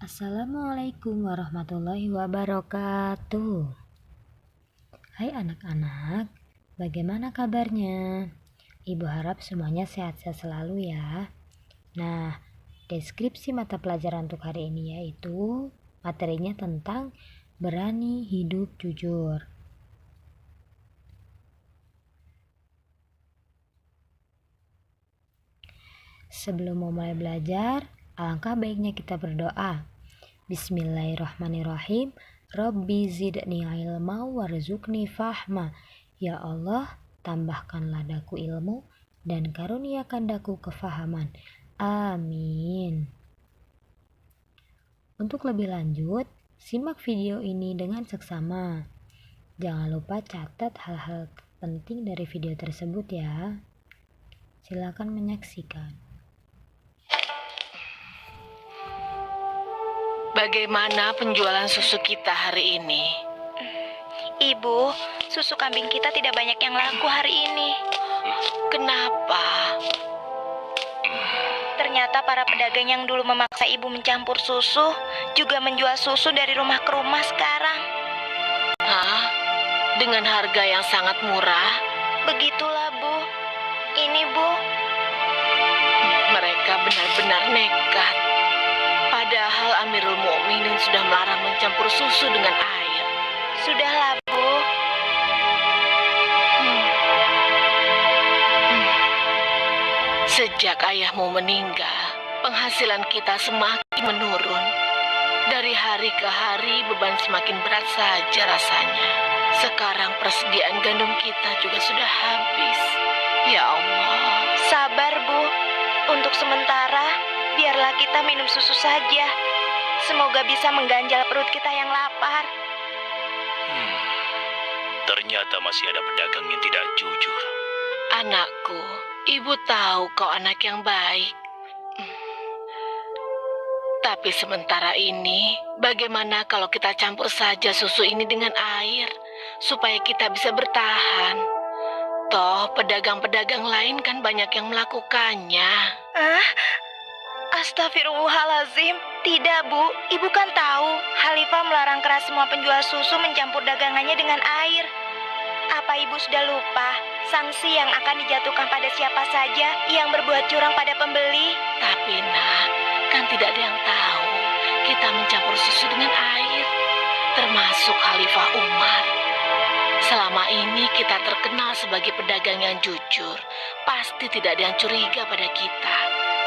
Assalamualaikum warahmatullahi wabarakatuh. Hai anak-anak, bagaimana kabarnya? Ibu harap semuanya sehat-sehat selalu ya. Nah, deskripsi mata pelajaran untuk hari ini yaitu materinya tentang berani hidup jujur. Sebelum memulai belajar, alangkah baiknya kita berdoa. Bismillahirrahmanirrahim. Rabbi zidni ilma warzuqni fahma. Ya Allah, tambahkanlah daku ilmu dan karuniakan daku kefahaman. Amin. Untuk lebih lanjut, simak video ini dengan seksama. Jangan lupa catat hal-hal penting dari video tersebut ya. Silakan menyaksikan. Bagaimana penjualan susu kita hari ini? Ibu, susu kambing kita tidak banyak yang laku hari ini. Kenapa? Ternyata para pedagang yang dulu memaksa ibu mencampur susu juga menjual susu dari rumah ke rumah sekarang. Hah? Dengan harga yang sangat murah? Begitulah, Bu. Ini, Bu. Mereka benar-benar nekat. Padahal Amirul Mukminin sudah melarang mencampur susu dengan air. Sudahlah, Bu. Sejak ayahmu meninggal, penghasilan kita semakin menurun. Dari hari ke hari beban semakin berat saja rasanya. Sekarang persediaan gandum kita juga sudah habis. Ya Allah. Sabar, Bu. Untuk sementara, biarlah kita minum susu saja. Semoga bisa mengganjal perut kita yang lapar. Ternyata masih ada pedagang yang tidak jujur. Anakku, ibu tahu kau anak yang baik. Tapi sementara ini, bagaimana kalau kita campur saja susu ini dengan air, supaya kita bisa bertahan? Toh, pedagang-pedagang lain kan banyak yang melakukannya. Astagfirullahalazim. Tidak, Bu. Ibu kan tahu, Khalifah melarang keras semua penjual susu mencampur dagangannya dengan air. Apa Ibu sudah lupa sanksi yang akan dijatuhkan pada siapa saja yang berbuat curang pada pembeli? Tapi nak, kan tidak ada yang tahu kita mencampur susu dengan air, termasuk Khalifah Umar. Selama ini kita terkenal sebagai pedagang yang jujur. Pasti tidak ada yang curiga pada kita.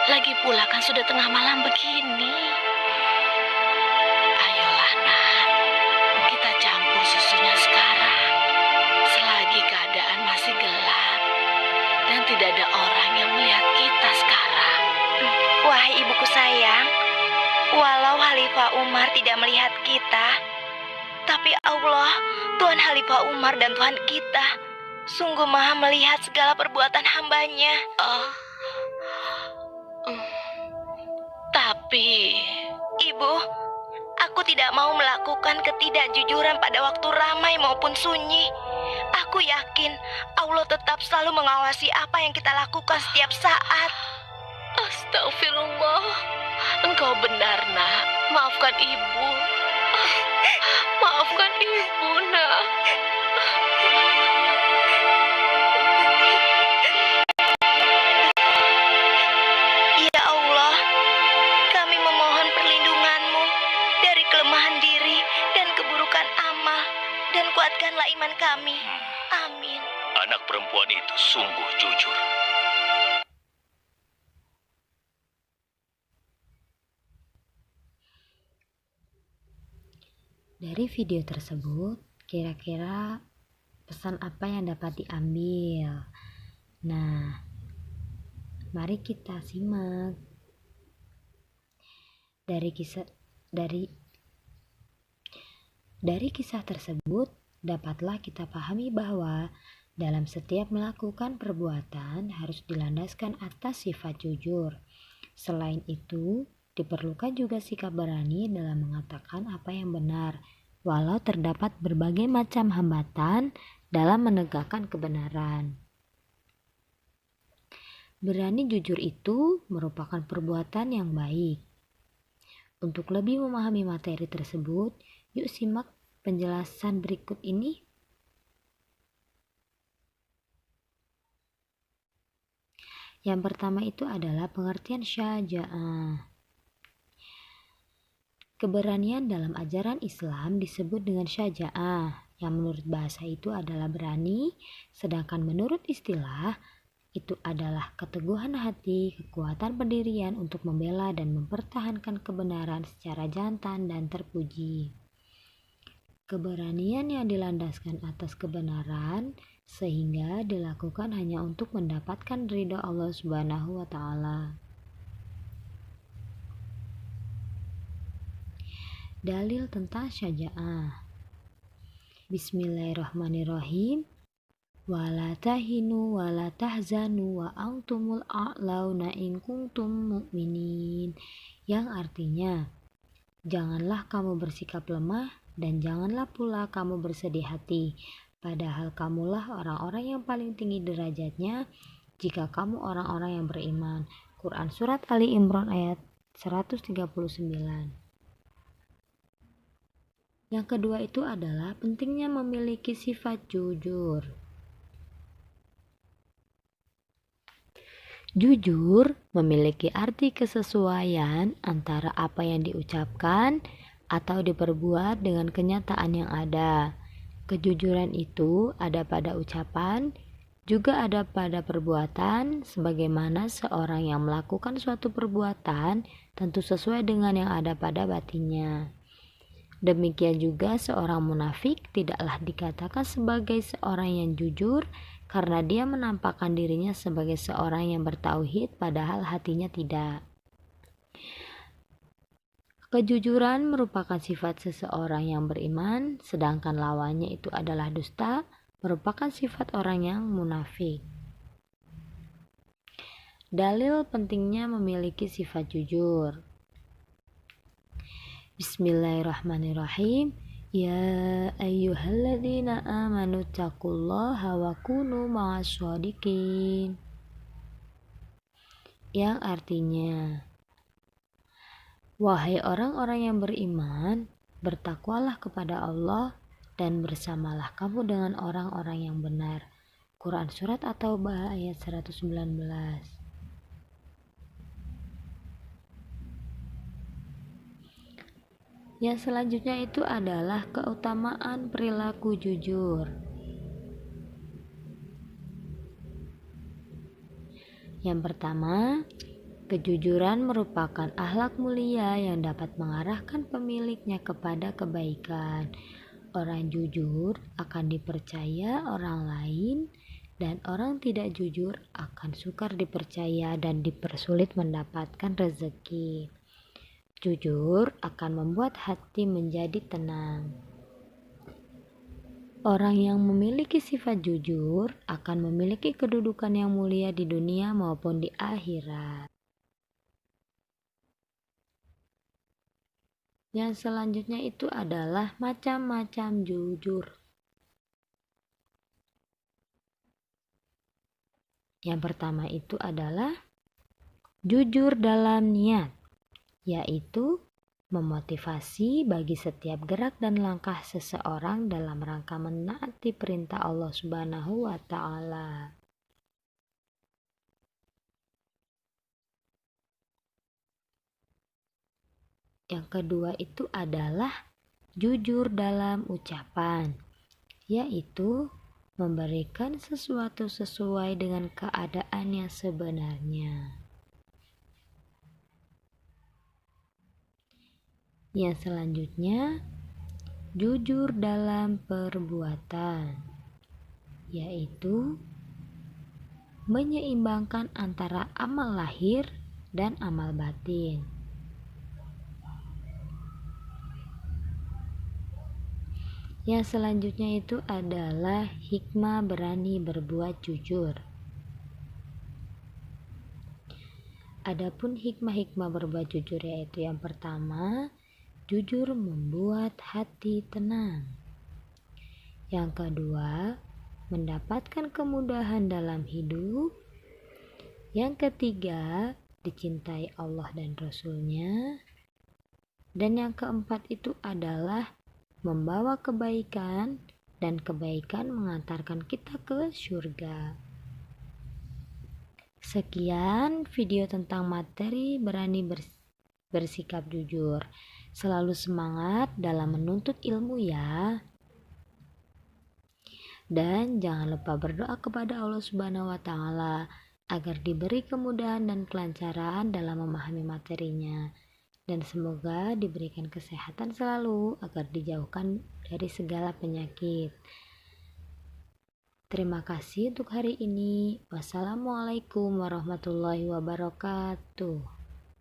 Lagi pula kan sudah tengah malam begini. Ayolah nak, kita campur susunya sekarang. Selagi keadaan masih gelap dan tidak ada orang yang melihat kita sekarang. Wahai ibuku sayang, walau Khalifah Umar tidak melihat kita, tapi Allah, Tuhan Khalifah Umar dan Tuhan kita, sungguh maha melihat segala perbuatan hambanya. Tapi Ibu, aku tidak mau melakukan ketidakjujuran pada waktu ramai maupun sunyi. Aku yakin Allah tetap selalu mengawasi apa yang kita lakukan setiap saat. Astagfirullah, engkau benar nak. Maafkan ibu. Maafkan ibu nak. Ya Allah, kami memohon perlindungan-Mu dari kelemahan diri dan keburukan amal, dan kuatkanlah iman kami. Amin. Anak perempuan itu sungguh jujur. Dari video tersebut, kira-kira pesan apa yang dapat diambil? Nah, mari kita simak. Dari kisah tersebut, dapatlah kita pahami bahwa dalam setiap melakukan perbuatan harus dilandaskan atas sifat jujur. Selain itu, diperlukan juga sikap berani dalam mengatakan apa yang benar, walau terdapat berbagai macam hambatan dalam menegakkan kebenaran. Berani jujur itu merupakan perbuatan yang baik. Untuk lebih memahami materi tersebut, yuk simak penjelasan berikut ini. Yang pertama itu adalah pengertian syaja'ah. Keberanian dalam ajaran Islam disebut dengan syaja'ah, yang menurut bahasa itu adalah berani, sedangkan menurut istilah itu adalah keteguhan hati, kekuatan pendirian untuk membela dan mempertahankan kebenaran secara jantan dan terpuji. Keberanian yang dilandaskan atas kebenaran sehingga dilakukan hanya untuk mendapatkan ridha Allah Subhanahu wa Ta'ala. Dalil tentang syaja'ah. Bismillahirrahmanirrahim. Wala tahinu wala tahzanu wa antumul a'launa in kuntum mu'minin. Yang artinya, janganlah kamu bersikap lemah dan janganlah pula kamu bersedih hati, padahal kamulah orang-orang yang paling tinggi derajatnya jika kamu orang-orang yang beriman. Quran Surat Ali Imran ayat 139. Yang kedua itu adalah pentingnya memiliki sifat jujur. Jujur memiliki arti kesesuaian antara apa yang diucapkan atau diperbuat dengan kenyataan yang ada. Kejujuran itu ada pada ucapan, juga ada pada perbuatan, sebagaimana seorang yang melakukan suatu perbuatan tentu sesuai dengan yang ada pada batinnya. Demikian juga seorang munafik tidaklah dikatakan sebagai seorang yang jujur karena dia menampakkan dirinya sebagai seorang yang bertauhid padahal hatinya tidak. Kejujuran merupakan sifat seseorang yang beriman, sedangkan lawannya itu adalah dusta, merupakan sifat orang yang munafik. Dalil pentingnya memiliki sifat jujur. Bismillahirrahmanirrahim. Ya ayyuhalladzina amanu taqullaha wa kunu ma'asyadiqin. Yang artinya, wahai orang-orang yang beriman, bertakwalah kepada Allah dan bersamalah kamu dengan orang-orang yang benar. Quran Surat At-Taubah ayat 119. Yang selanjutnya itu adalah keutamaan perilaku jujur. Yang pertama, kejujuran merupakan akhlak mulia yang dapat mengarahkan pemiliknya kepada kebaikan. Orang jujur akan dipercaya orang lain dan orang tidak jujur akan sukar dipercaya dan dipersulit mendapatkan rezeki. Jujur akan membuat hati menjadi tenang. Orang yang memiliki sifat jujur akan memiliki kedudukan yang mulia di dunia maupun di akhirat. Yang selanjutnya itu adalah macam-macam jujur. Yang pertama itu adalah jujur dalam niat, yaitu memotivasi bagi setiap gerak dan langkah seseorang dalam rangka menaati perintah Allah Subhanahu wa Ta'ala. Yang kedua itu adalah jujur dalam ucapan, yaitu memberikan sesuatu sesuai dengan keadaan yang sebenarnya. Yang selanjutnya, jujur dalam perbuatan, yaitu menyeimbangkan antara amal lahir dan amal batin. Yang selanjutnya itu adalah hikmah berani berbuat jujur. Adapun hikmah-hikmah berbuat jujur yaitu yang pertama, jujur membuat hati tenang. Yang kedua, mendapatkan kemudahan dalam hidup. Yang ketiga, dicintai Allah dan Rasul-Nya. Dan yang keempat itu adalah membawa kebaikan, dan kebaikan mengantarkan kita ke surga. Sekian video tentang materi berani bersikap jujur. Selalu semangat dalam menuntut ilmu ya. Dan jangan lupa berdoa kepada Allah Subhanahu wa taala agar diberi kemudahan dan kelancaran dalam memahami materinya. Dan semoga diberikan kesehatan selalu agar dijauhkan dari segala penyakit. Terima kasih untuk hari ini. Wassalamualaikum warahmatullahi wabarakatuh.